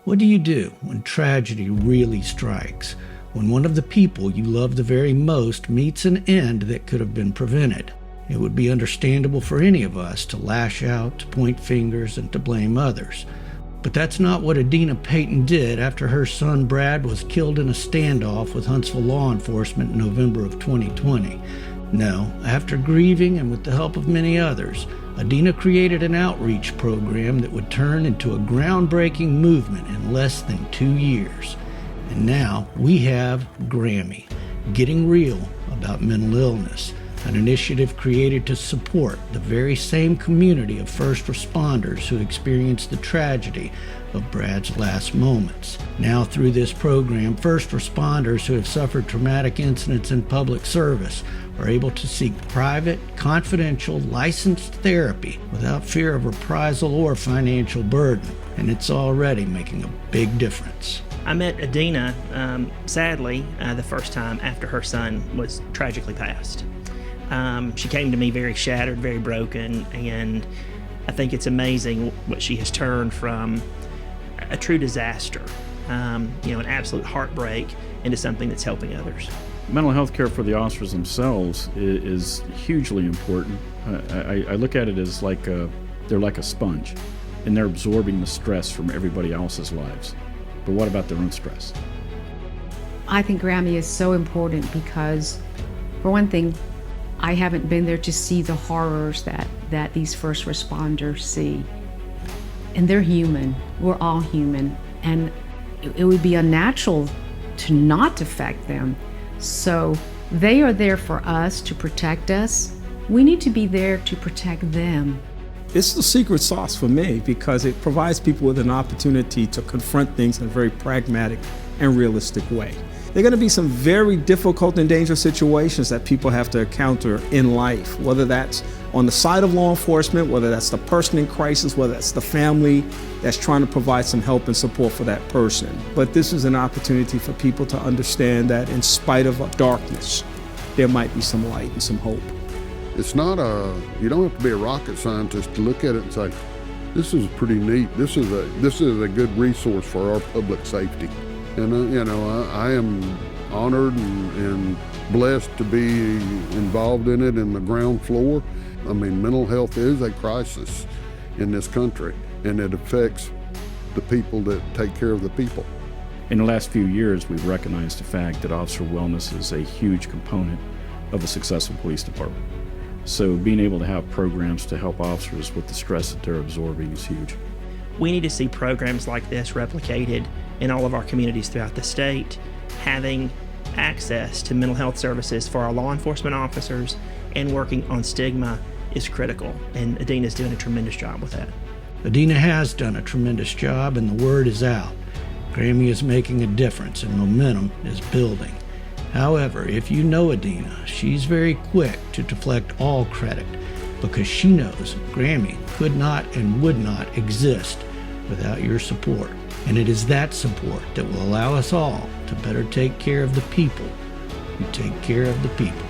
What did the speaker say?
What do you do when tragedy really strikes? When one of the people you love the very most meets an end that could have been prevented? It would be understandable for any of us to lash out, to point fingers, and to blame others. But that's not what Adina Payton did after her son Brad was killed in a standoff with Huntsville law enforcement in November of 2020. No, after grieving and with the help of many others, Adina created an outreach program that would turn into a groundbreaking movement in less than 2 years. And now we have GRAMI, Getting Real About Mental Illness, an initiative created to support the very same community of first responders who experienced the tragedy of Brad's last moments. Now through this program, first responders who have suffered traumatic incidents in public service are able to seek private, confidential, licensed therapy without fear of reprisal or financial burden. And it's already making a big difference. I met Adina, sadly, the first time after her son was tragically passed. She came to me very shattered, very broken, and I think it's amazing what she has turned from a true disaster, an absolute heartbreak, into something that's helping others. Mental health care for the officers themselves is hugely important. I look at it as they're like a sponge, and they're absorbing the stress from everybody else's lives. But what about their own stress? I think GRAMI is so important because, for one thing, I haven't been there to see the horrors that these first responders see. And they're human. We're all human. And it would be unnatural to not affect them. So they are there for us to protect us. We need to be there to protect them. It's the secret sauce for me because it provides people with an opportunity to confront things in a very pragmatic and realistic way. There are going to be some very difficult and dangerous situations that people have to encounter in life, whether that's on the side of law enforcement, whether that's the person in crisis, whether that's the family that's trying to provide some help and support for that person. But this is an opportunity for people to understand that in spite of darkness, there might be some light and some hope. It's not you don't have to be a rocket scientist to look at it and say, this is pretty neat. This is a good resource for our public safety. And I am honored and blessed to be involved in it in the ground floor. I mean, mental health is a crisis in this country, and it affects the people that take care of the people. In the last few years, we've recognized the fact that officer wellness is a huge component of a successful police department. So being able to have programs to help officers with the stress that they're absorbing is huge. We need to see programs like this replicated in all of our communities throughout the state, having access to mental health services for our law enforcement officers and working on stigma is critical, and Adina's doing a tremendous job with that. Adina has done a tremendous job, and the word is out. GRAMI is making a difference, and momentum is building. However, if you know Adina, she's very quick to deflect all credit because she knows GRAMI could not and would not exist without your support. And it is that support that will allow us all to better take care of the people who take care of the people.